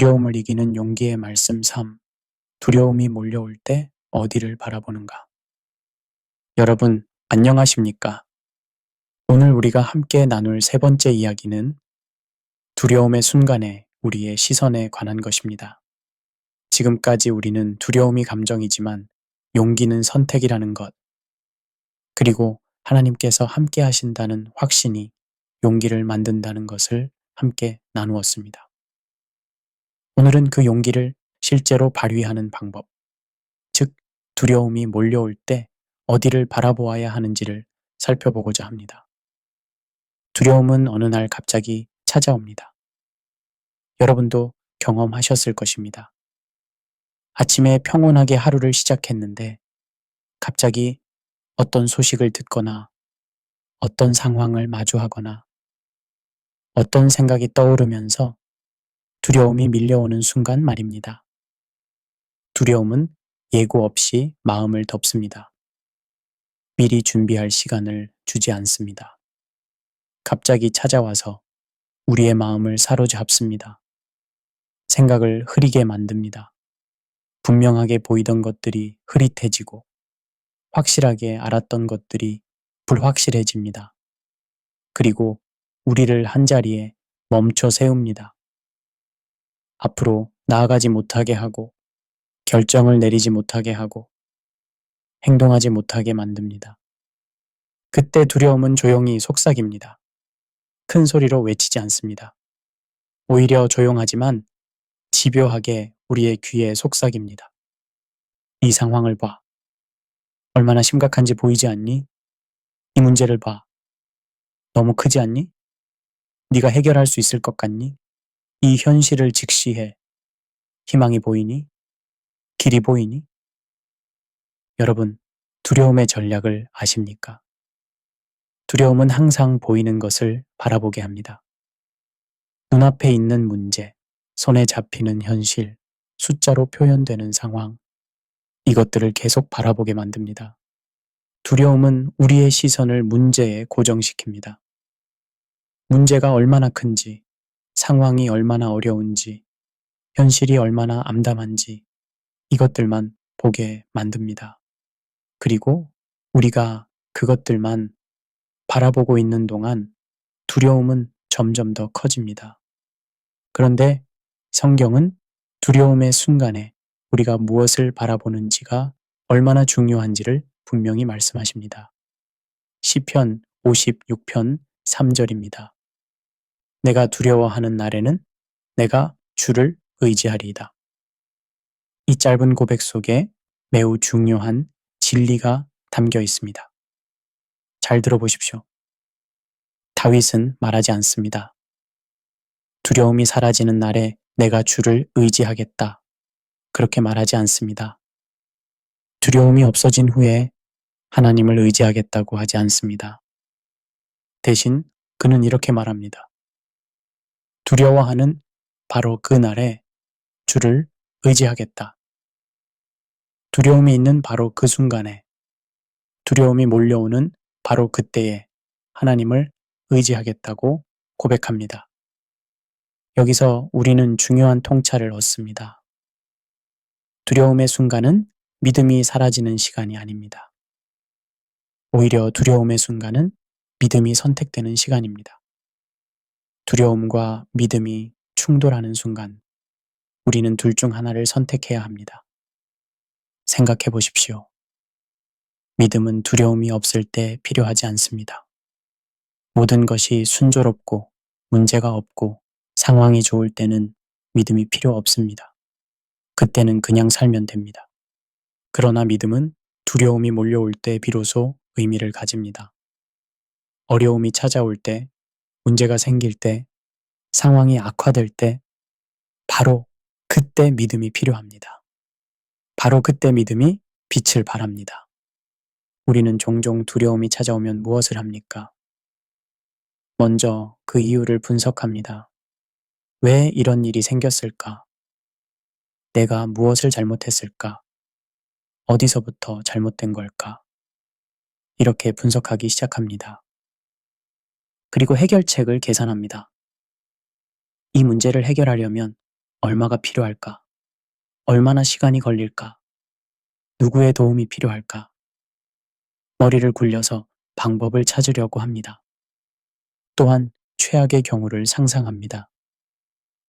두려움을 이기는 용기의 말씀 3. 두려움이 몰려올 때 어디를 바라보는가? 여러분, 안녕하십니까? 오늘 우리가 함께 나눌 세 번째 이야기는 두려움의 순간에 우리의 시선에 관한 것입니다. 지금까지 우리는 두려움이 감정이지만 용기는 선택이라는 것, 그리고 하나님께서 함께 하신다는 확신이 용기를 만든다는 것을 함께 나누었습니다. 오늘은 그 용기를 실제로 발휘하는 방법, 즉 두려움이 몰려올 때 어디를 바라보아야 하는지를 살펴보고자 합니다. 두려움은 어느 날 갑자기 찾아옵니다. 여러분도 경험하셨을 것입니다. 아침에 평온하게 하루를 시작했는데 갑자기 어떤 소식을 듣거나 어떤 상황을 마주하거나 어떤 생각이 떠오르면서 두려움이 밀려오는 순간 말입니다. 두려움은 예고 없이 마음을 덮습니다. 미리 준비할 시간을 주지 않습니다. 갑자기 찾아와서 우리의 마음을 사로잡습니다. 생각을 흐리게 만듭니다. 분명하게 보이던 것들이 흐릿해지고 확실하게 알았던 것들이 불확실해집니다. 그리고 우리를 한자리에 멈춰 세웁니다. 앞으로 나아가지 못하게 하고 결정을 내리지 못하게 하고 행동하지 못하게 만듭니다. 그때 두려움은 조용히 속삭입니다. 큰 소리로 외치지 않습니다. 오히려 조용하지만 집요하게 우리의 귀에 속삭입니다. 이 상황을 봐. 얼마나 심각한지 보이지 않니? 이 문제를 봐. 너무 크지 않니? 네가 해결할 수 있을 것 같니? 이 현실을 직시해. 희망이 보이니? 길이 보이니? 여러분, 두려움의 전략을 아십니까? 두려움은 항상 보이는 것을 바라보게 합니다. 눈앞에 있는 문제, 손에 잡히는 현실, 숫자로 표현되는 상황, 이것들을 계속 바라보게 만듭니다. 두려움은 우리의 시선을 문제에 고정시킵니다. 문제가 얼마나 큰지, 상황이 얼마나 어려운지, 현실이 얼마나 암담한지 이것들만 보게 만듭니다. 그리고 우리가 그것들만 바라보고 있는 동안 두려움은 점점 더 커집니다. 그런데 성경은 두려움의 순간에 우리가 무엇을 바라보는지가 얼마나 중요한지를 분명히 말씀하십니다. 시편 56편 3절입니다. 내가 두려워하는 날에는 내가 주를 의지하리이다. 이 짧은 고백 속에 매우 중요한 진리가 담겨 있습니다. 잘 들어보십시오. 다윗은 말하지 않습니다. 두려움이 사라지는 날에 내가 주를 의지하겠다. 그렇게 말하지 않습니다. 두려움이 없어진 후에 하나님을 의지하겠다고 하지 않습니다. 대신 그는 이렇게 말합니다. 두려워하는 바로 그 날에 주를 의지하겠다. 두려움이 있는 바로 그 순간에, 두려움이 몰려오는 바로 그때에 하나님을 의지하겠다고 고백합니다. 여기서 우리는 중요한 통찰을 얻습니다. 두려움의 순간은 믿음이 사라지는 시간이 아닙니다. 오히려 두려움의 순간은 믿음이 선택되는 시간입니다. 두려움과 믿음이 충돌하는 순간, 우리는 둘 중 하나를 선택해야 합니다. 생각해 보십시오. 믿음은 두려움이 없을 때 필요하지 않습니다. 모든 것이 순조롭고 문제가 없고 상황이 좋을 때는 믿음이 필요 없습니다. 그때는 그냥 살면 됩니다. 그러나 믿음은 두려움이 몰려올 때 비로소 의미를 가집니다. 어려움이 찾아올 때, 문제가 생길 때, 상황이 악화될 때, 바로 그때 믿음이 필요합니다. 바로 그때 믿음이 빛을 발합니다. 우리는 종종 두려움이 찾아오면 무엇을 합니까? 먼저 그 이유를 분석합니다. 왜 이런 일이 생겼을까? 내가 무엇을 잘못했을까? 어디서부터 잘못된 걸까? 이렇게 분석하기 시작합니다. 그리고 해결책을 계산합니다. 이 문제를 해결하려면 얼마가 필요할까? 얼마나 시간이 걸릴까? 누구의 도움이 필요할까? 머리를 굴려서 방법을 찾으려고 합니다. 또한 최악의 경우를 상상합니다.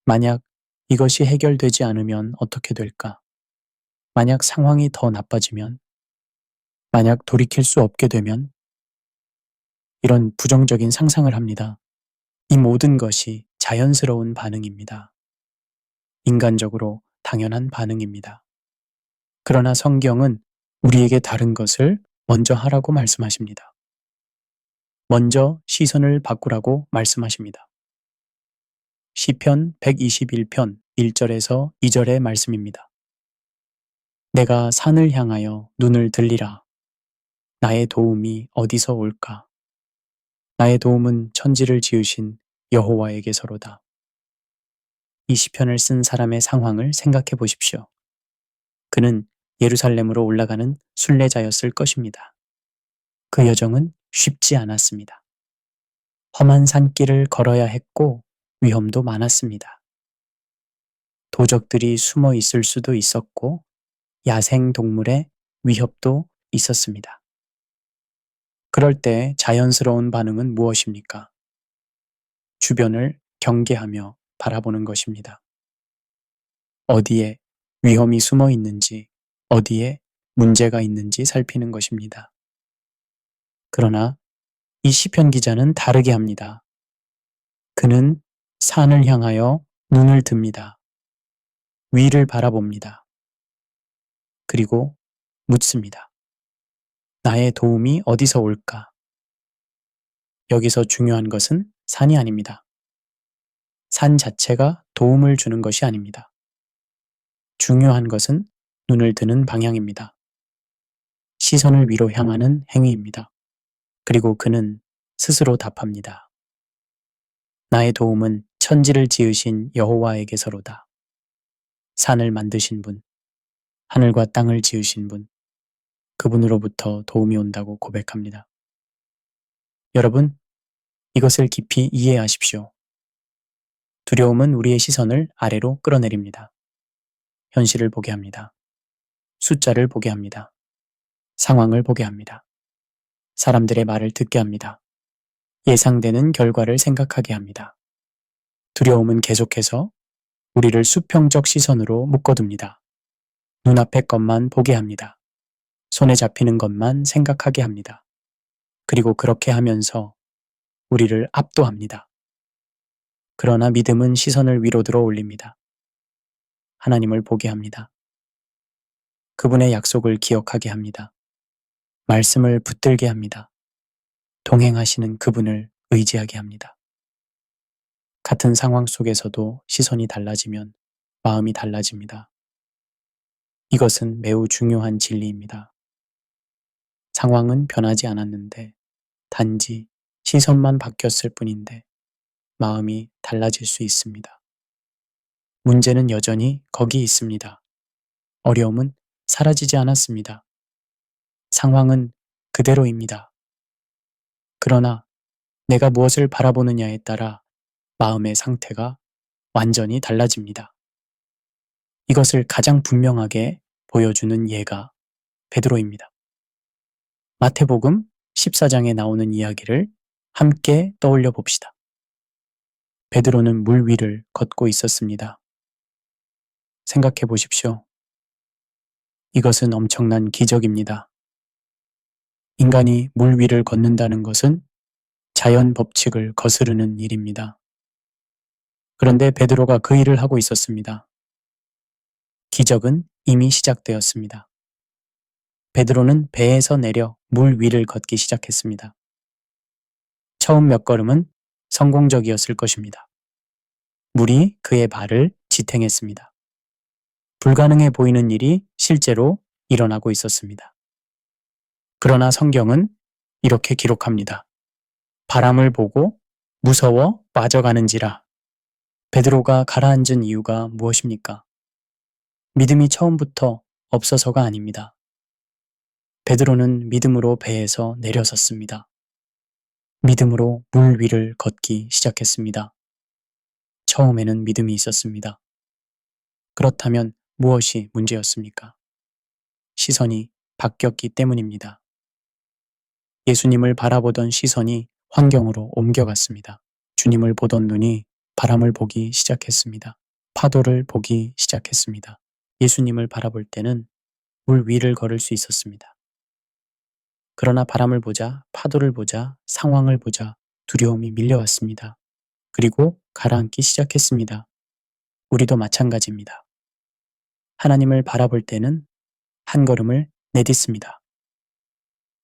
만약 이것이 해결되지 않으면 어떻게 될까? 만약 상황이 더 나빠지면? 만약 돌이킬 수 없게 되면? 이런 부정적인 상상을 합니다. 이 모든 것이 자연스러운 반응입니다. 인간적으로 당연한 반응입니다. 그러나 성경은 우리에게 다른 것을 먼저 하라고 말씀하십니다. 먼저 시선을 바꾸라고 말씀하십니다. 시편 121편 1절에서 2절의 말씀입니다. 내가 산을 향하여 눈을 들리라. 나의 도움이 어디서 올까? 나의 도움은 천지를 지으신 여호와에게서로다. 이 시편을 쓴 사람의 상황을 생각해 보십시오. 그는 예루살렘으로 올라가는 순례자였을 것입니다. 그 여정은 쉽지 않았습니다. 험한 산길을 걸어야 했고 위험도 많았습니다. 도적들이 숨어 있을 수도 있었고 야생 동물의 위협도 있었습니다. 그럴 때 자연스러운 반응은 무엇입니까? 주변을 경계하며 바라보는 것입니다. 어디에 위험이 숨어 있는지, 어디에 문제가 있는지 살피는 것입니다. 그러나 이 시편 기자는 다르게 합니다. 그는 산을 향하여 눈을 듭니다. 위를 바라봅니다. 그리고 묻습니다. 나의 도움이 어디서 올까? 여기서 중요한 것은 산이 아닙니다. 산 자체가 도움을 주는 것이 아닙니다. 중요한 것은 눈을 드는 방향입니다. 시선을 위로 향하는 행위입니다. 그리고 그는 스스로 답합니다. 나의 도움은 천지를 지으신 여호와에게서로다. 산을 만드신 분, 하늘과 땅을 지으신 분, 그분으로부터 도움이 온다고 고백합니다. 여러분, 이것을 깊이 이해하십시오. 두려움은 우리의 시선을 아래로 끌어내립니다. 현실을 보게 합니다. 숫자를 보게 합니다. 상황을 보게 합니다. 사람들의 말을 듣게 합니다. 예상되는 결과를 생각하게 합니다. 두려움은 계속해서 우리를 수평적 시선으로 묶어둡니다. 눈앞의 것만 보게 합니다. 손에 잡히는 것만 생각하게 합니다. 그리고 그렇게 하면서 우리를 압도합니다. 그러나 믿음은 시선을 위로 들어 올립니다. 하나님을 보게 합니다. 그분의 약속을 기억하게 합니다. 말씀을 붙들게 합니다. 동행하시는 그분을 의지하게 합니다. 같은 상황 속에서도 시선이 달라지면 마음이 달라집니다. 이것은 매우 중요한 진리입니다. 상황은 변하지 않았는데 단지 시선만 바뀌었을 뿐인데 마음이 달라질 수 있습니다. 문제는 여전히 거기 있습니다. 어려움은 사라지지 않았습니다. 상황은 그대로입니다. 그러나 내가 무엇을 바라보느냐에 따라 마음의 상태가 완전히 달라집니다. 이것을 가장 분명하게 보여주는 예가 베드로입니다. 마태복음 14장에 나오는 이야기를 함께 떠올려 봅시다. 베드로는 물 위를 걷고 있었습니다. 생각해 보십시오. 이것은 엄청난 기적입니다. 인간이 물 위를 걷는다는 것은 자연 법칙을 거스르는 일입니다. 그런데 베드로가 그 일을 하고 있었습니다. 기적은 이미 시작되었습니다. 베드로는 배에서 내려 물 위를 걷기 시작했습니다. 처음 몇 걸음은 성공적이었을 것입니다. 물이 그의 발을 지탱했습니다. 불가능해 보이는 일이 실제로 일어나고 있었습니다. 그러나 성경은 이렇게 기록합니다. 바람을 보고 무서워 빠져가는지라. 베드로가 가라앉은 이유가 무엇입니까? 믿음이 처음부터 없어서가 아닙니다. 베드로는 믿음으로 배에서 내려섰습니다. 믿음으로 물 위를 걷기 시작했습니다. 처음에는 믿음이 있었습니다. 그렇다면 무엇이 문제였습니까? 시선이 바뀌었기 때문입니다. 예수님을 바라보던 시선이 환경으로 옮겨갔습니다. 주님을 보던 눈이 바람을 보기 시작했습니다. 파도를 보기 시작했습니다. 예수님을 바라볼 때는 물 위를 걸을 수 있었습니다. 그러나 바람을 보자, 파도를 보자, 상황을 보자 두려움이 밀려왔습니다. 그리고 가라앉기 시작했습니다. 우리도 마찬가지입니다. 하나님을 바라볼 때는 한 걸음을 내딛습니다.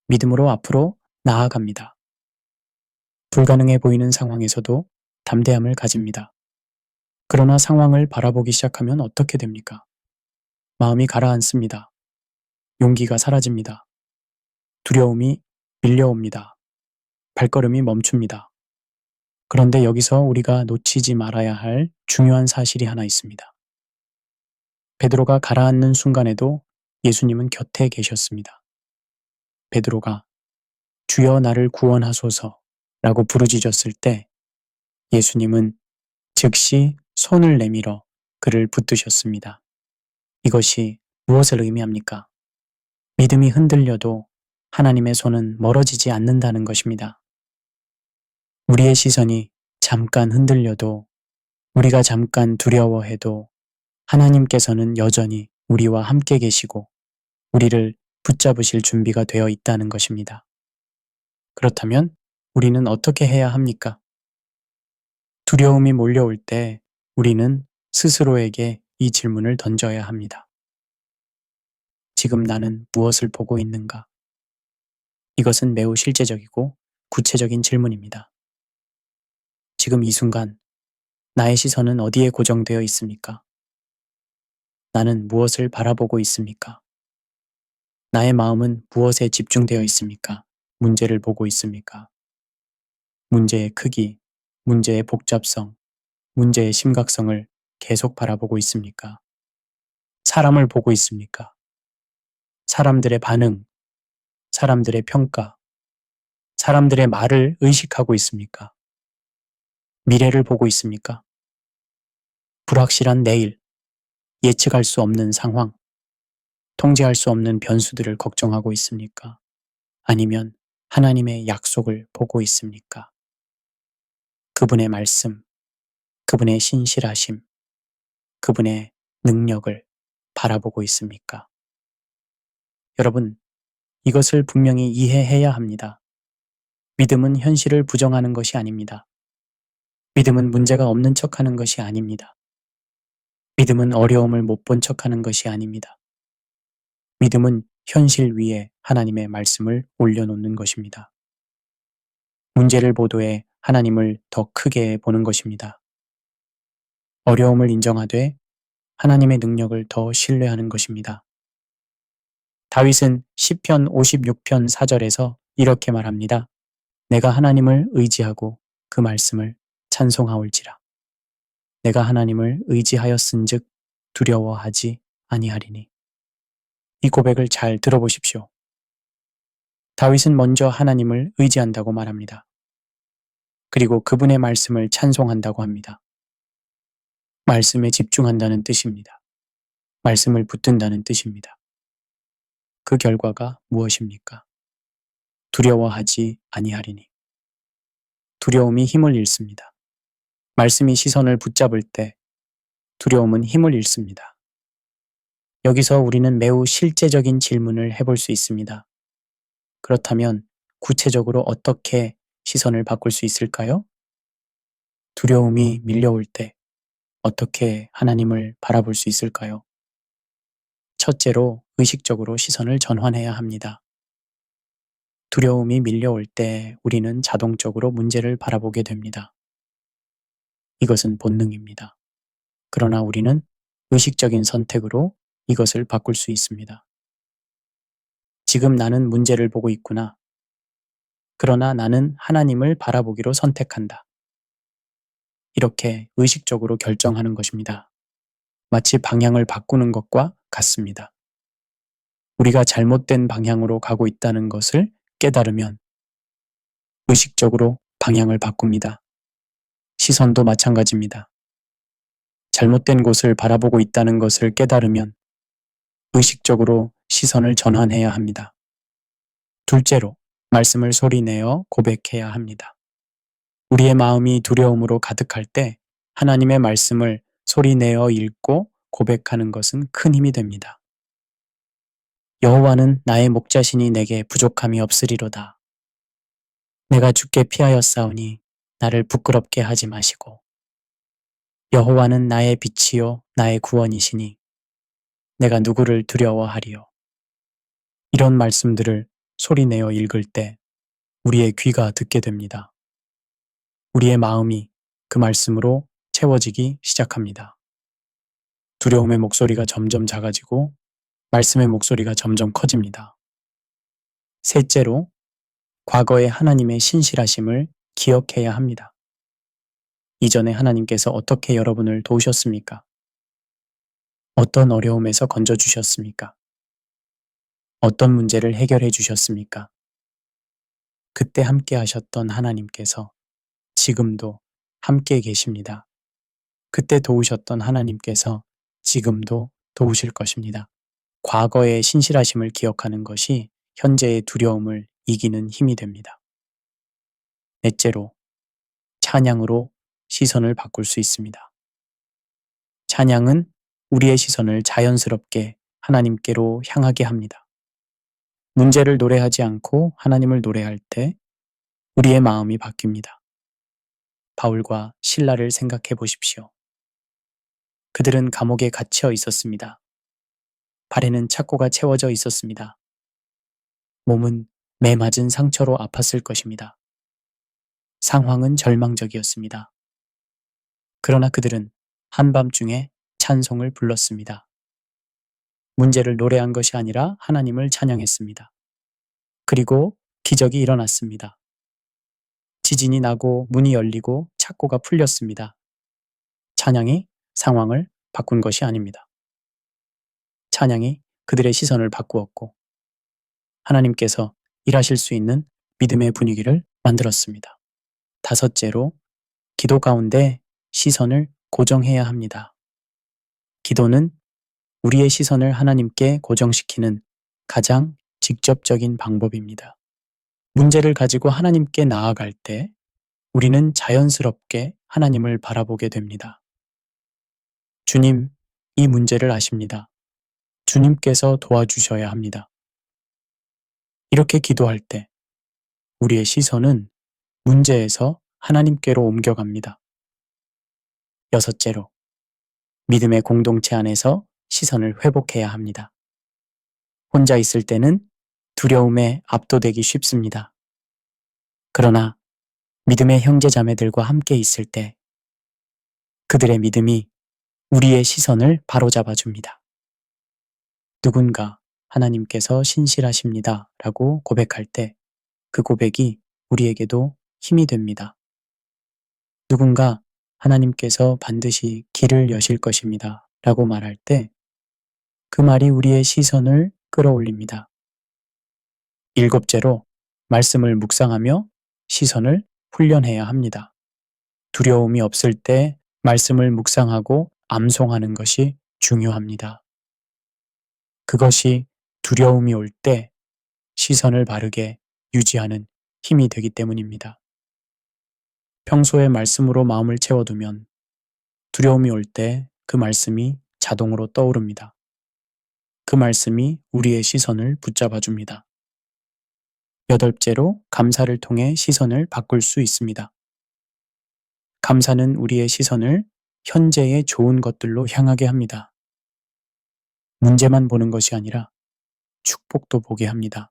믿음으로 앞으로 나아갑니다. 불가능해 보이는 상황에서도 담대함을 가집니다. 그러나 상황을 바라보기 시작하면 어떻게 됩니까? 마음이 가라앉습니다. 용기가 사라집니다. 두려움이 밀려옵니다. 발걸음이 멈춥니다. 그런데 여기서 우리가 놓치지 말아야 할 중요한 사실이 하나 있습니다. 베드로가 가라앉는 순간에도 예수님은 곁에 계셨습니다. 베드로가 주여 나를 구원하소서 라고 부르짖었을 때 예수님은 즉시 손을 내밀어 그를 붙드셨습니다. 이것이 무엇을 의미합니까? 믿음이 흔들려도 하나님의 손은 멀어지지 않는다는 것입니다. 우리의 시선이 잠깐 흔들려도, 우리가 잠깐 두려워해도 하나님께서는 여전히 우리와 함께 계시고 우리를 붙잡으실 준비가 되어 있다는 것입니다. 그렇다면 우리는 어떻게 해야 합니까? 두려움이 몰려올 때 우리는 스스로에게 이 질문을 던져야 합니다. 지금 나는 무엇을 보고 있는가? 이것은 매우 실제적이고 구체적인 질문입니다. 지금 이 순간 나의 시선은 어디에 고정되어 있습니까? 나는 무엇을 바라보고 있습니까? 나의 마음은 무엇에 집중되어 있습니까? 문제를 보고 있습니까? 문제의 크기, 문제의 복잡성, 문제의 심각성을 계속 바라보고 있습니까? 사람을 보고 있습니까? 사람들의 반응, 사람들의 평가, 사람들의 말을 의식하고 있습니까? 미래를 보고 있습니까? 불확실한 내일, 예측할 수 없는 상황, 통제할 수 없는 변수들을 걱정하고 있습니까? 아니면 하나님의 약속을 보고 있습니까? 그분의 말씀, 그분의 신실하심, 그분의 능력을 바라보고 있습니까? 여러분, 이것을 분명히 이해해야 합니다. 믿음은 현실을 부정하는 것이 아닙니다. 믿음은 문제가 없는 척하는 것이 아닙니다. 믿음은 어려움을 못 본 척하는 것이 아닙니다. 믿음은 현실 위에 하나님의 말씀을 올려놓는 것입니다. 문제를 보도해 하나님을 더 크게 보는 것입니다. 어려움을 인정하되 하나님의 능력을 더 신뢰하는 것입니다. 다윗은 시편 56편 4절에서 이렇게 말합니다. 내가 하나님을 의지하고 그 말씀을 찬송하올지라. 내가 하나님을 의지하였은즉 두려워하지 아니하리니. 이 고백을 잘 들어보십시오. 다윗은 먼저 하나님을 의지한다고 말합니다. 그리고 그분의 말씀을 찬송한다고 합니다. 말씀에 집중한다는 뜻입니다. 말씀을 붙든다는 뜻입니다. 그 결과가 무엇입니까? 두려워하지 아니하리니. 두려움이 힘을 잃습니다. 말씀이 시선을 붙잡을 때 두려움은 힘을 잃습니다. 여기서 우리는 매우 실제적인 질문을 해볼 수 있습니다. 그렇다면 구체적으로 어떻게 시선을 바꿀 수 있을까요? 두려움이 밀려올 때 어떻게 하나님을 바라볼 수 있을까요? 첫째로 의식적으로 시선을 전환해야 합니다. 두려움이 밀려올 때 우리는 자동적으로 문제를 바라보게 됩니다. 이것은 본능입니다. 그러나 우리는 의식적인 선택으로 이것을 바꿀 수 있습니다. 지금 나는 문제를 보고 있구나. 그러나 나는 하나님을 바라보기로 선택한다. 이렇게 의식적으로 결정하는 것입니다. 마치 방향을 바꾸는 것과 같습니다. 우리가 잘못된 방향으로 가고 있다는 것을 깨달으면 의식적으로 방향을 바꿉니다. 시선도 마찬가지입니다. 잘못된 곳을 바라보고 있다는 것을 깨달으면 의식적으로 시선을 전환해야 합니다. 둘째로, 말씀을 소리내어 고백해야 합니다. 우리의 마음이 두려움으로 가득할 때 하나님의 말씀을 소리내어 읽고 고백하는 것은 큰 힘이 됩니다. 여호와는 나의 목자시니 내게 부족함이 없으리로다. 내가 주께 피하였사오니 나를 부끄럽게 하지 마시고, 여호와는 나의 빛이요 나의 구원이시니 내가 누구를 두려워하리요. 이런 말씀들을 소리내어 읽을 때 우리의 귀가 듣게 됩니다. 우리의 마음이 그 말씀으로 채워지기 시작합니다. 두려움의 목소리가 점점 작아지고 말씀의 목소리가 점점 커집니다. 셋째로, 과거의 하나님의 신실하심을 기억해야 합니다. 이전에 하나님께서 어떻게 여러분을 도우셨습니까? 어떤 어려움에서 건져주셨습니까? 어떤 문제를 해결해 주셨습니까? 그때 함께 하셨던 하나님께서 지금도 함께 계십니다. 그때 도우셨던 하나님께서 지금도 도우실 것입니다. 과거의 신실하심을 기억하는 것이 현재의 두려움을 이기는 힘이 됩니다. 넷째로, 찬양으로 시선을 바꿀 수 있습니다. 찬양은 우리의 시선을 자연스럽게 하나님께로 향하게 합니다. 문제를 노래하지 않고 하나님을 노래할 때 우리의 마음이 바뀝니다. 바울과 실라를 생각해 보십시오. 그들은 감옥에 갇혀 있었습니다. 발에는 착고가 채워져 있었습니다. 몸은 매 맞은 상처로 아팠을 것입니다. 상황은 절망적이었습니다. 그러나 그들은 한밤중에 찬송을 불렀습니다. 문제를 노래한 것이 아니라 하나님을 찬양했습니다. 그리고 기적이 일어났습니다. 지진이 나고 문이 열리고 착고가 풀렸습니다. 찬양이 상황을 바꾼 것이 아닙니다. 찬양이 그들의 시선을 바꾸었고 하나님께서 일하실 수 있는 믿음의 분위기를 만들었습니다. 다섯째로, 기도 가운데 시선을 고정해야 합니다. 기도는 우리의 시선을 하나님께 고정시키는 가장 직접적인 방법입니다. 문제를 가지고 하나님께 나아갈 때 우리는 자연스럽게 하나님을 바라보게 됩니다. 주님, 이 문제를 아십니다. 주님께서 도와주셔야 합니다. 이렇게 기도할 때 우리의 시선은 문제에서 하나님께로 옮겨갑니다. 여섯째로, 믿음의 공동체 안에서 시선을 회복해야 합니다. 혼자 있을 때는 두려움에 압도되기 쉽습니다. 그러나 믿음의 형제자매들과 함께 있을 때 그들의 믿음이 우리의 시선을 바로잡아 줍니다. 누군가 하나님께서 신실하십니다 라고 고백할 때 그 고백이 우리에게도 힘이 됩니다. 누군가 하나님께서 반드시 길을 여실 것입니다 라고 말할 때 그 말이 우리의 시선을 끌어올립니다. 일곱째로, 말씀을 묵상하며 시선을 훈련해야 합니다. 두려움이 없을 때 말씀을 묵상하고 암송하는 것이 중요합니다. 그것이 두려움이 올 때 시선을 바르게 유지하는 힘이 되기 때문입니다. 평소에 말씀으로 마음을 채워두면 두려움이 올 때 그 말씀이 자동으로 떠오릅니다. 그 말씀이 우리의 시선을 붙잡아 줍니다. 여덟째로, 감사를 통해 시선을 바꿀 수 있습니다. 감사는 우리의 시선을 현재의 좋은 것들로 향하게 합니다. 문제만 보는 것이 아니라 축복도 보게 합니다.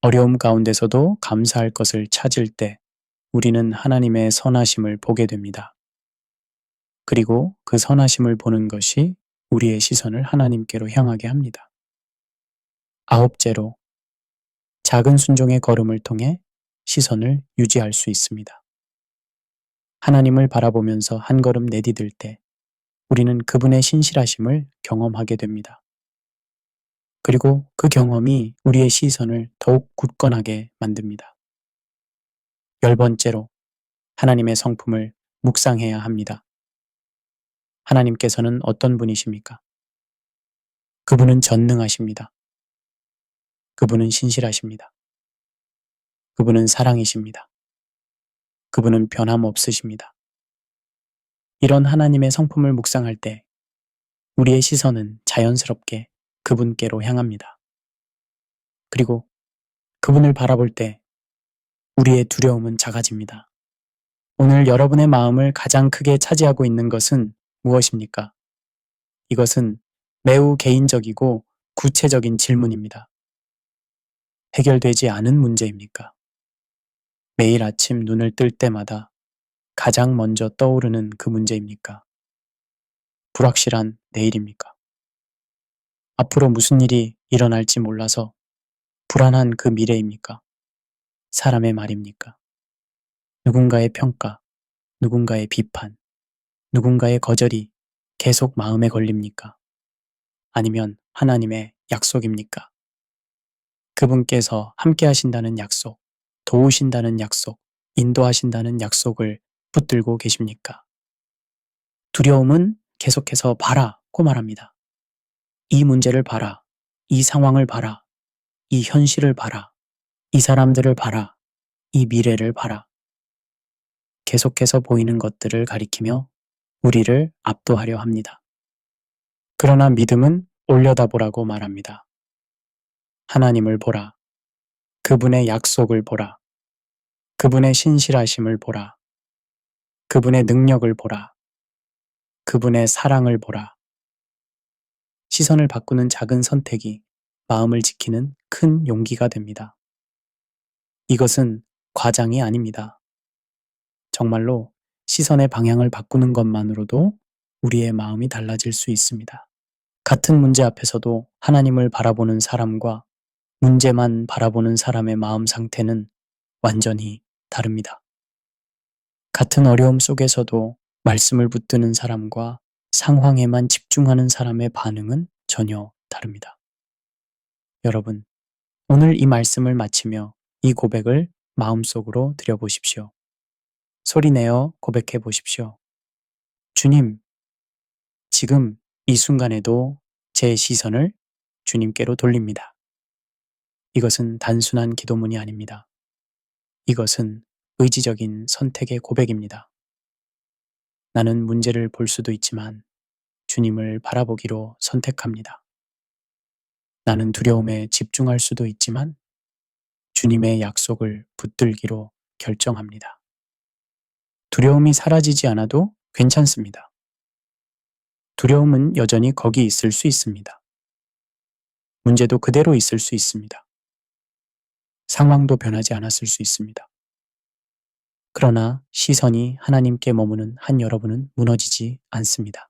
어려움 가운데서도 감사할 것을 찾을 때 우리는 하나님의 선하심을 보게 됩니다. 그리고 그 선하심을 보는 것이 우리의 시선을 하나님께로 향하게 합니다. 아홉째로, 작은 순종의 걸음을 통해 시선을 유지할 수 있습니다. 하나님을 바라보면서 한 걸음 내디딜 때 우리는 그분의 신실하심을 경험하게 됩니다. 그리고 그 경험이 우리의 시선을 더욱 굳건하게 만듭니다. 10번째로, 하나님의 성품을 묵상해야 합니다. 하나님께서는 어떤 분이십니까? 그분은 전능하십니다. 그분은 신실하십니다. 그분은 사랑이십니다. 그분은 변함없으십니다. 이런 하나님의 성품을 묵상할 때 우리의 시선은 자연스럽게 그분께로 향합니다. 그리고 그분을 바라볼 때 우리의 두려움은 작아집니다. 오늘 여러분의 마음을 가장 크게 차지하고 있는 것은 무엇입니까? 이것은 매우 개인적이고 구체적인 질문입니다. 해결되지 않은 문제입니까? 매일 아침 눈을 뜰 때마다 가장 먼저 떠오르는 그 문제입니까? 불확실한 내일입니까? 앞으로 무슨 일이 일어날지 몰라서 불안한 그 미래입니까? 사람의 말입니까? 누군가의 평가, 누군가의 비판, 누군가의 거절이 계속 마음에 걸립니까? 아니면 하나님의 약속입니까? 그분께서 함께 하신다는 약속, 도우신다는 약속, 인도하신다는 약속을 붙들고 계십니까? 두려움은 계속해서 봐라고 말합니다. 이 문제를 봐라. 이 상황을 봐라. 이 현실을 봐라. 이 사람들을 봐라. 이 미래를 봐라. 계속해서 보이는 것들을 가리키며 우리를 압도하려 합니다. 그러나 믿음은 올려다보라고 말합니다. 하나님을 보라. 그분의 약속을 보라. 그분의 신실하심을 보라. 그분의 능력을 보라. 그분의 사랑을 보라. 시선을 바꾸는 작은 선택이 마음을 지키는 큰 용기가 됩니다. 이것은 과장이 아닙니다. 정말로 시선의 방향을 바꾸는 것만으로도 우리의 마음이 달라질 수 있습니다. 같은 문제 앞에서도 하나님을 바라보는 사람과 문제만 바라보는 사람의 마음 상태는 완전히 다릅니다. 같은 어려움 속에서도 말씀을 붙드는 사람과 상황에만 집중하는 사람의 반응은 전혀 다릅니다. 여러분, 오늘 이 말씀을 마치며 이 고백을 마음속으로 들여보십시오. 소리내어 고백해 보십시오. 주님, 지금 이 순간에도 제 시선을 주님께로 돌립니다. 이것은 단순한 기도문이 아닙니다. 이것은 의지적인 선택의 고백입니다. 나는 문제를 볼 수도 있지만 주님을 바라보기로 선택합니다. 나는 두려움에 집중할 수도 있지만 주님의 약속을 붙들기로 결정합니다. 두려움이 사라지지 않아도 괜찮습니다. 두려움은 여전히 거기 있을 수 있습니다. 문제도 그대로 있을 수 있습니다. 상황도 변하지 않았을 수 있습니다. 그러나 시선이 하나님께 머무는 한 여러분은 무너지지 않습니다.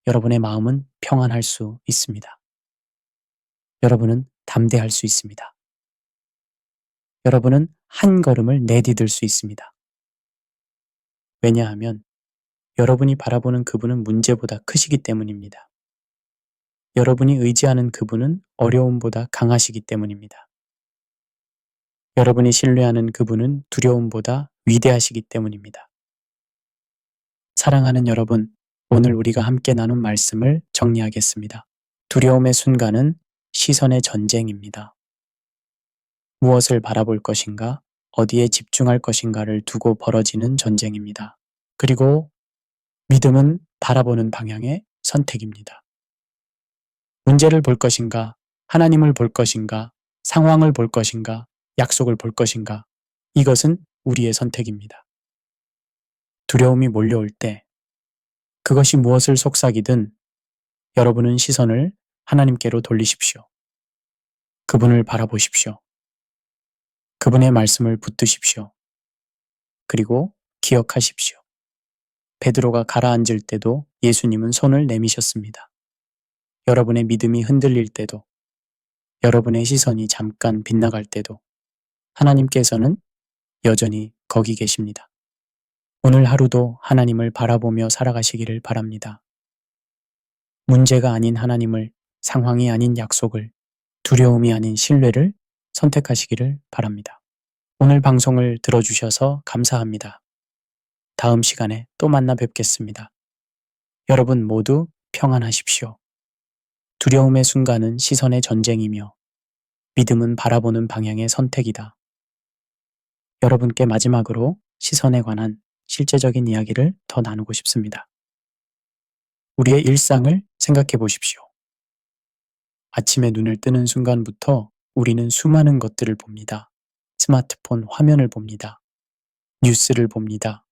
여러분의 마음은 평안할 수 있습니다. 여러분은 담대할 수 있습니다. 여러분은 한 걸음을 내디딜 수 있습니다. 왜냐하면 여러분이 바라보는 그분은 문제보다 크시기 때문입니다. 여러분이 의지하는 그분은 어려움보다 강하시기 때문입니다. 여러분이 신뢰하는 그분은 두려움보다 위대하시기 때문입니다. 사랑하는 여러분, 오늘 우리가 함께 나눈 말씀을 정리하겠습니다. 두려움의 순간은 시선의 전쟁입니다. 무엇을 바라볼 것인가, 어디에 집중할 것인가를 두고 벌어지는 전쟁입니다. 그리고 믿음은 바라보는 방향의 선택입니다. 문제를 볼 것인가, 하나님을 볼 것인가, 상황을 볼 것인가, 약속을 볼 것인가, 이것은 우리의 선택입니다. 두려움이 몰려올 때 그것이 무엇을 속삭이든 여러분은 시선을 하나님께로 돌리십시오. 그분을 바라보십시오. 그분의 말씀을 붙드십시오. 그리고 기억하십시오. 베드로가 가라앉을 때도 예수님은 손을 내미셨습니다. 여러분의 믿음이 흔들릴 때도, 여러분의 시선이 잠깐 빗나갈 때도 하나님께서는 여전히 거기 계십니다. 오늘 하루도 하나님을 바라보며 살아가시기를 바랍니다. 문제가 아닌 하나님을, 상황이 아닌 약속을, 두려움이 아닌 신뢰를 선택하시기를 바랍니다. 오늘 방송을 들어주셔서 감사합니다. 다음 시간에 또 만나 뵙겠습니다. 여러분 모두 평안하십시오. 두려움의 순간은 시선의 전쟁이며 믿음은 바라보는 방향의 선택이다. 여러분께 마지막으로 시선에 관한 실제적인 이야기를 더 나누고 싶습니다. 우리의 일상을 생각해 보십시오. 아침에 눈을 뜨는 순간부터 우리는 수많은 것들을 봅니다. 스마트폰 화면을 봅니다. 뉴스를 봅니다.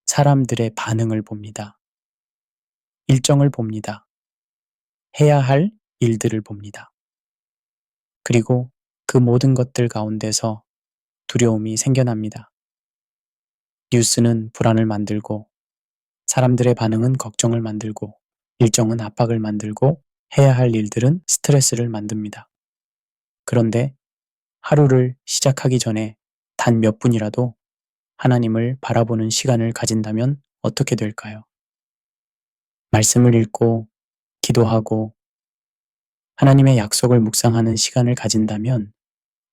사람들의 반응을 봅니다. 일정을 봅니다. 해야 할 일들을 봅니다. 그리고 그 모든 것들 가운데서 두려움이 생겨납니다. 뉴스는 불안을 만들고, 사람들의 반응은 걱정을 만들고, 일정은 압박을 만들고, 해야 할 일들은 스트레스를 만듭니다. 그런데 하루를 시작하기 전에 단 몇 분이라도 하나님을 바라보는 시간을 가진다면 어떻게 될까요? 말씀을 읽고, 기도하고, 하나님의 약속을 묵상하는 시간을 가진다면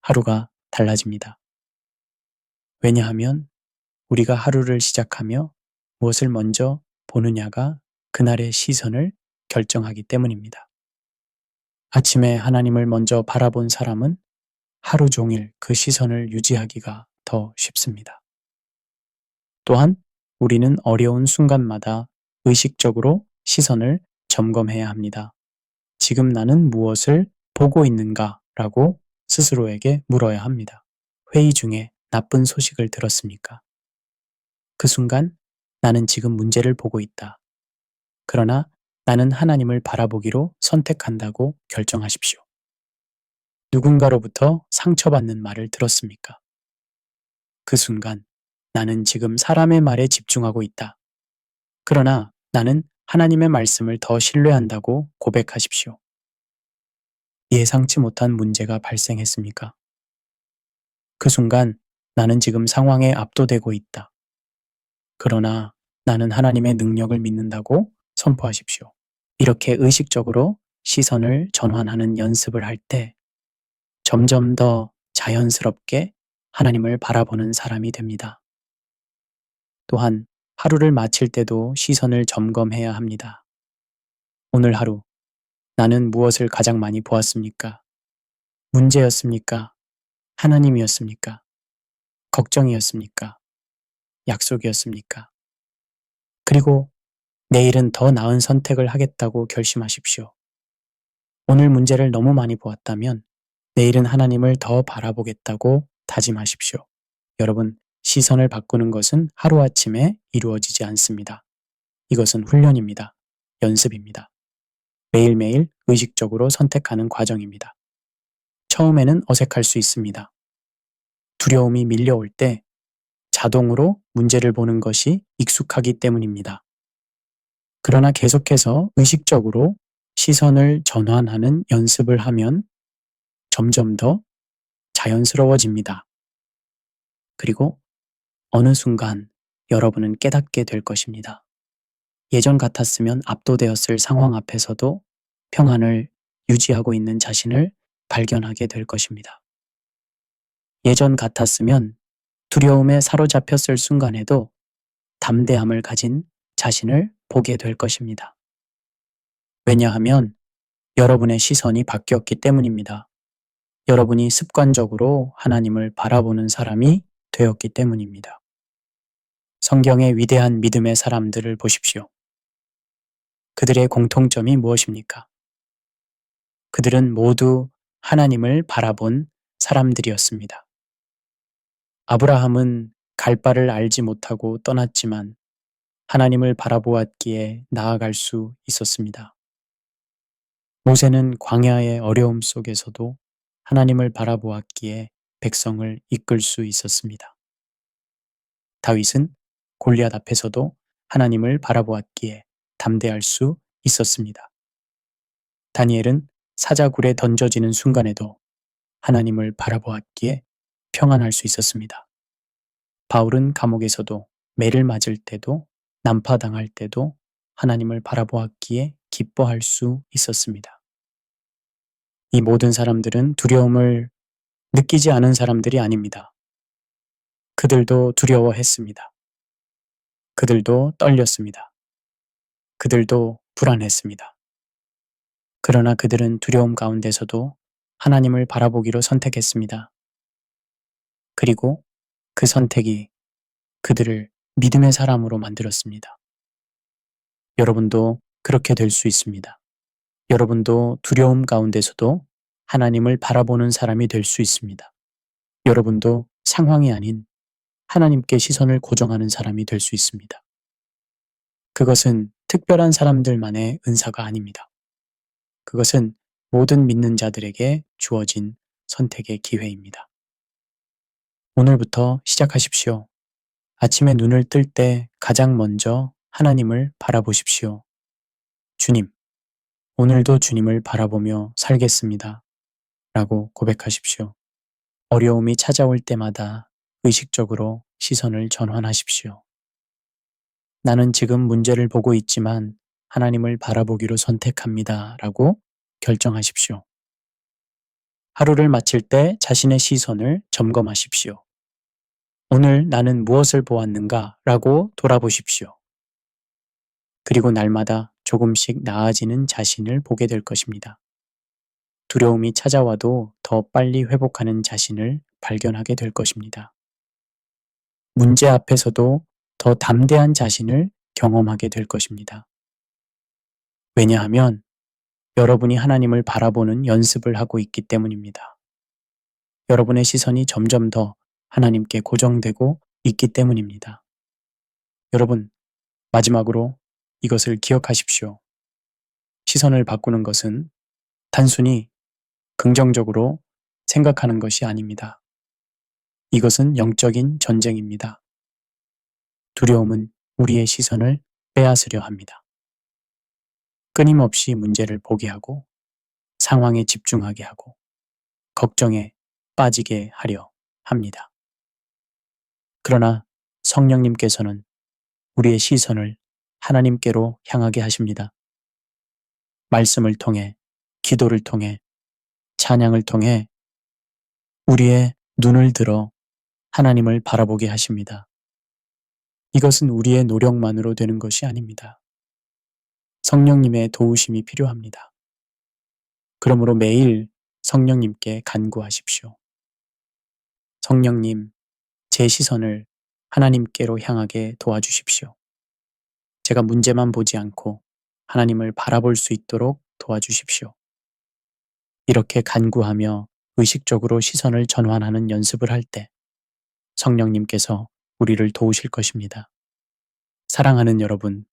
하루가 달라집니다. 왜냐하면 우리가 하루를 시작하며 무엇을 먼저 보느냐가 그날의 시선을 결정하기 때문입니다. 아침에 하나님을 먼저 바라본 사람은 하루 종일 그 시선을 유지하기가 더 쉽습니다. 또한 우리는 어려운 순간마다 의식적으로 시선을 점검해야 합니다. 지금 나는 무엇을 보고 있는가? 라고 스스로에게 물어야 합니다. 회의 중에 나쁜 소식을 들었습니까? 그 순간 나는 지금 문제를 보고 있다. 그러나 나는 하나님을 바라보기로 선택한다고 결정하십시오. 누군가로부터 상처받는 말을 들었습니까? 그 순간 나는 지금 사람의 말에 집중하고 있다. 그러나 나는 하나님의 말씀을 더 신뢰한다고 고백하십시오. 예상치 못한 문제가 발생했습니까? 그 순간 나는 지금 상황에 압도되고 있다. 그러나 나는 하나님의 능력을 믿는다고 선포하십시오. 이렇게 의식적으로 시선을 전환하는 연습을 할 때 점점 더 자연스럽게 하나님을 바라보는 사람이 됩니다. 또한 하루를 마칠 때도 시선을 점검해야 합니다. 오늘 하루 나는 무엇을 가장 많이 보았습니까? 문제였습니까? 하나님이었습니까? 걱정이었습니까? 약속이었습니까? 그리고 내일은 더 나은 선택을 하겠다고 결심하십시오. 오늘 문제를 너무 많이 보았다면 내일은 하나님을 더 바라보겠다고 다짐하십시오. 여러분, 시선을 바꾸는 것은 하루아침에 이루어지지 않습니다. 이것은 훈련입니다. 연습입니다. 매일매일 의식적으로 선택하는 과정입니다. 처음에는 어색할 수 있습니다. 두려움이 밀려올 때 자동으로 문제를 보는 것이 익숙하기 때문입니다. 그러나 계속해서 의식적으로 시선을 전환하는 연습을 하면 점점 더 자연스러워집니다. 그리고 어느 순간 여러분은 깨닫게 될 것입니다. 예전 같았으면 압도되었을 상황 앞에서도 평안을 유지하고 있는 자신을 발견하게 될 것입니다. 예전 같았으면 두려움에 사로잡혔을 순간에도 담대함을 가진 자신을 보게 될 것입니다. 왜냐하면 여러분의 시선이 바뀌었기 때문입니다. 여러분이 습관적으로 하나님을 바라보는 사람이 되었기 때문입니다. 성경의 위대한 믿음의 사람들을 보십시오. 그들의 공통점이 무엇입니까? 그들은 모두 하나님을 바라본 사람들이었습니다. 아브라함은 갈 바를 알지 못하고 떠났지만 하나님을 바라보았기에 나아갈 수 있었습니다. 모세는 광야의 어려움 속에서도 하나님을 바라보았기에 백성을 이끌 수 있었습니다. 다윗은 골리앗 앞에서도 하나님을 바라보았기에 담대할 수 있었습니다. 다니엘은 사자굴에 던져지는 순간에도 하나님을 바라보았기에 평안할 수 있었습니다. 바울은 감옥에서도 매를 맞을 때도 난파당할 때도 하나님을 바라보았기에 기뻐할 수 있었습니다. 이 모든 사람들은 두려움을 느끼지 않은 사람들이 아닙니다. 그들도 두려워했습니다. 그들도 떨렸습니다. 그들도 불안했습니다. 그러나 그들은 두려움 가운데서도 하나님을 바라보기로 선택했습니다. 그리고 그 선택이 그들을 믿음의 사람으로 만들었습니다. 여러분도 그렇게 될 수 있습니다. 여러분도 두려움 가운데서도 하나님을 바라보는 사람이 될 수 있습니다. 여러분도 상황이 아닌 하나님께 시선을 고정하는 사람이 될 수 있습니다. 그것은 특별한 사람들만의 은사가 아닙니다. 그것은 모든 믿는 자들에게 주어진 선택의 기회입니다. 오늘부터 시작하십시오. 아침에 눈을 뜰 때 가장 먼저 하나님을 바라보십시오. 주님, 오늘도 주님을 바라보며 살겠습니다. 라고 고백하십시오. 어려움이 찾아올 때마다 의식적으로 시선을 전환하십시오. 나는 지금 문제를 보고 있지만 하나님을 바라보기로 선택합니다. 라고 결정하십시오. 하루를 마칠 때 자신의 시선을 점검하십시오. 오늘 나는 무엇을 보았는가? 라고 돌아보십시오. 그리고 날마다 조금씩 나아지는 자신을 보게 될 것입니다. 두려움이 찾아와도 더 빨리 회복하는 자신을 발견하게 될 것입니다. 문제 앞에서도 더 담대한 자신을 경험하게 될 것입니다. 왜냐하면 여러분이 하나님을 바라보는 연습을 하고 있기 때문입니다. 여러분의 시선이 점점 더 하나님께 고정되고 있기 때문입니다. 여러분, 마지막으로 이것을 기억하십시오. 시선을 바꾸는 것은 단순히 긍정적으로 생각하는 것이 아닙니다. 이것은 영적인 전쟁입니다. 두려움은 우리의 시선을 빼앗으려 합니다. 끊임없이 문제를 보게 하고 상황에 집중하게 하고 걱정에 빠지게 하려 합니다. 그러나 성령님께서는 우리의 시선을 하나님께로 향하게 하십니다. 말씀을 통해, 기도를 통해, 찬양을 통해 우리의 눈을 들어 하나님을 바라보게 하십니다. 이것은 우리의 노력만으로 되는 것이 아닙니다. 성령님의 도우심이 필요합니다. 그러므로 매일 성령님께 간구하십시오. 성령님, 제 시선을 하나님께로 향하게 도와주십시오. 제가 문제만 보지 않고 하나님을 바라볼 수 있도록 도와주십시오. 이렇게 간구하며 의식적으로 시선을 전환하는 연습을 할 때 성령님께서 우리를 도우실 것입니다. 사랑하는 여러분,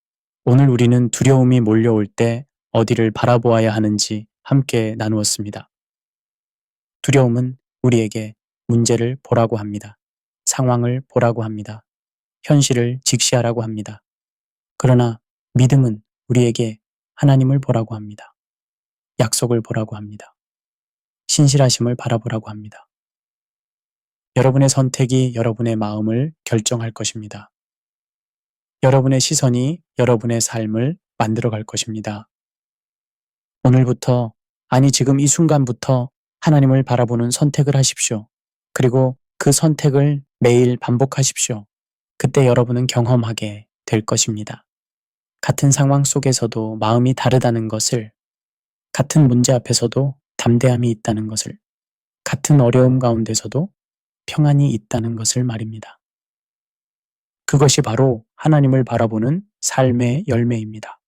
오늘 우리는 두려움이 몰려올 때 어디를 바라보아야 하는지 함께 나누었습니다. 두려움은 우리에게 문제를 보라고 합니다. 상황을 보라고 합니다. 현실을 직시하라고 합니다. 그러나 믿음은 우리에게 하나님을 보라고 합니다. 약속을 보라고 합니다. 신실하심을 바라보라고 합니다. 여러분의 선택이 여러분의 마음을 결정할 것입니다. 여러분의 시선이 여러분의 삶을 만들어갈 것입니다. 오늘부터, 아니 지금 이 순간부터 하나님을 바라보는 선택을 하십시오. 그리고 그 선택을 매일 반복하십시오. 그때 여러분은 경험하게 될 것입니다. 같은 상황 속에서도 마음이 다르다는 것을, 같은 문제 앞에서도 담대함이 있다는 것을, 같은 어려움 가운데서도 평안이 있다는 것을 말입니다. 그것이 바로 하나님을 바라보는 삶의 열매입니다.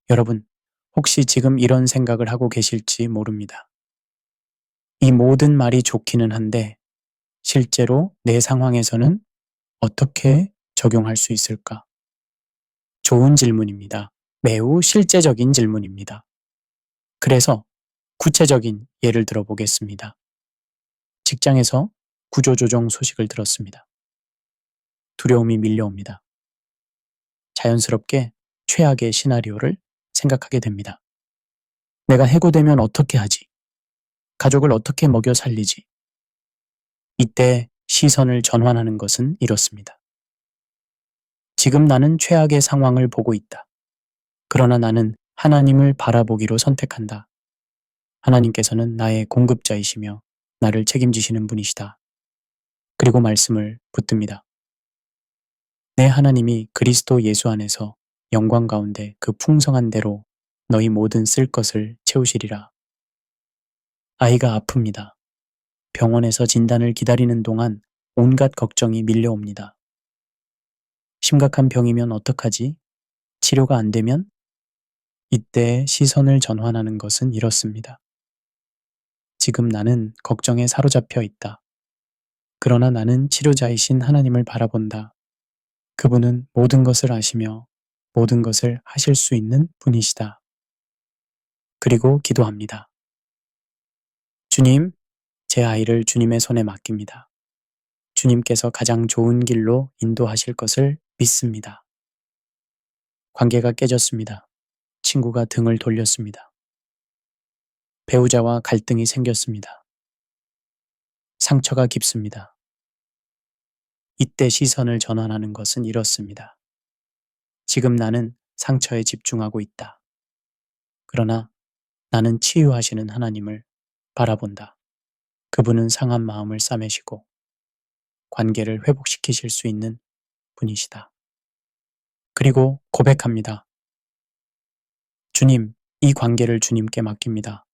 여러분, 혹시 지금 이런 생각을 하고 계실지 모릅니다. 이 모든 말이 좋기는 한데 실제로 내 상황에서는 어떻게 적용할 수 있을까? 좋은 질문입니다. 매우 실제적인 질문입니다. 그래서 구체적인 예를 들어보겠습니다. 직장에서 구조조정 소식을 들었습니다. 두려움이 밀려옵니다. 자연스럽게 최악의 시나리오를 생각하게 됩니다. 내가 해고되면 어떻게 하지? 가족을 어떻게 먹여 살리지? 이때 시선을 전환하는 것은 이렇습니다. 지금 나는 최악의 상황을 보고 있다. 그러나 나는 하나님을 바라보기로 선택한다. 하나님께서는 나의 공급자이시며 나를 책임지시는 분이시다. 그리고 말씀을 붙듭니다. 내 하나님이 그리스도 예수 안에서 영광 가운데 그 풍성한 대로 너희 모든 쓸 것을 채우시리라. 아이가 아픕니다. 병원에서 진단을 기다리는 동안 온갖 걱정이 밀려옵니다. 심각한 병이면 어떡하지? 치료가 안 되면? 이때 시선을 전환하는 것은 이렇습니다. 지금 나는 걱정에 사로잡혀 있다. 그러나 나는 치료자이신 하나님을 바라본다. 그분은 모든 것을 아시며 모든 것을 하실 수 있는 분이시다. 그리고 기도합니다. 주님, 제 아이를 주님의 손에 맡깁니다. 주님께서 가장 좋은 길로 인도하실 것을 믿습니다. 관계가 깨졌습니다. 친구가 등을 돌렸습니다. 배우자와 갈등이 생겼습니다. 상처가 깊습니다. 이때 시선을 전환하는 것은 이렇습니다. 지금 나는 상처에 집중하고 있다. 그러나 나는 치유하시는 하나님을 바라본다. 그분은 상한 마음을 싸매시고 관계를 회복시키실 수 있는 분이시다. 그리고 고백합니다. 주님, 이 관계를 주님께 맡깁니다.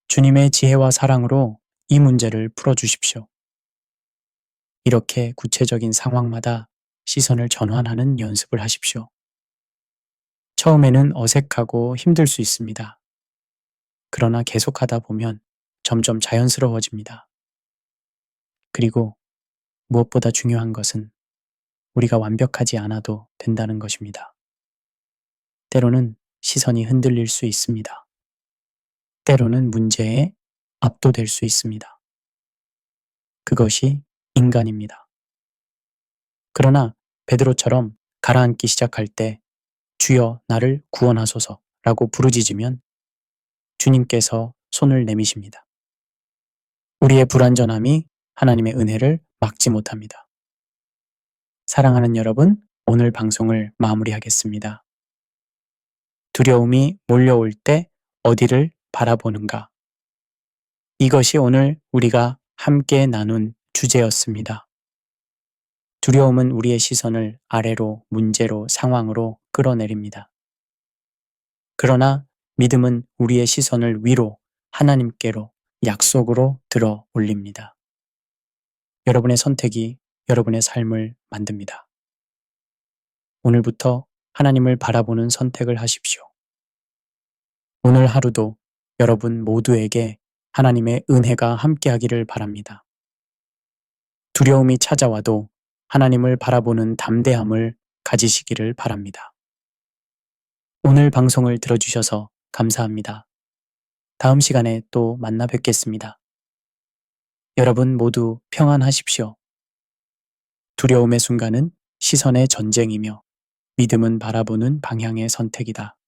주님의 지혜와 사랑으로 이 문제를 풀어주십시오. 이렇게 구체적인 상황마다 시선을 전환하는 연습을 하십시오. 처음에는 어색하고 힘들 수 있습니다. 그러나 계속하다 보면 점점 자연스러워집니다. 그리고 무엇보다 중요한 것은 우리가 완벽하지 않아도 된다는 것입니다. 때로는 시선이 흔들릴 수 있습니다. 때로는 문제에 압도될 수 있습니다. 그것이 인간입니다. 그러나 베드로처럼 가라앉기 시작할 때 주여 나를 구원하소서라고 부르짖으면 주님께서 손을 내미십니다. 우리의 불완전함이 하나님의 은혜를 막지 못합니다. 사랑하는 여러분, 오늘 방송을 마무리하겠습니다. 두려움이 몰려올 때 어디를 바라보는가? 이것이 오늘 우리가 함께 나눈 주제였습니다. 두려움은 우리의 시선을 아래로, 문제로, 상황으로 끌어내립니다. 그러나 믿음은 우리의 시선을 위로, 하나님께로, 약속으로 들어 올립니다. 여러분의 선택이 여러분의 삶을 만듭니다. 오늘부터 하나님을 바라보는 선택을 하십시오. 오늘 하루도 여러분 모두에게 하나님의 은혜가 함께하기를 바랍니다. 두려움이 찾아와도 하나님을 바라보는 담대함을 가지시기를 바랍니다. 오늘 방송을 들어주셔서 감사합니다. 다음 시간에 또 만나 뵙겠습니다. 여러분 모두 평안하십시오. 두려움의 순간은 시선의 전쟁이며 믿음은 바라보는 방향의 선택이다.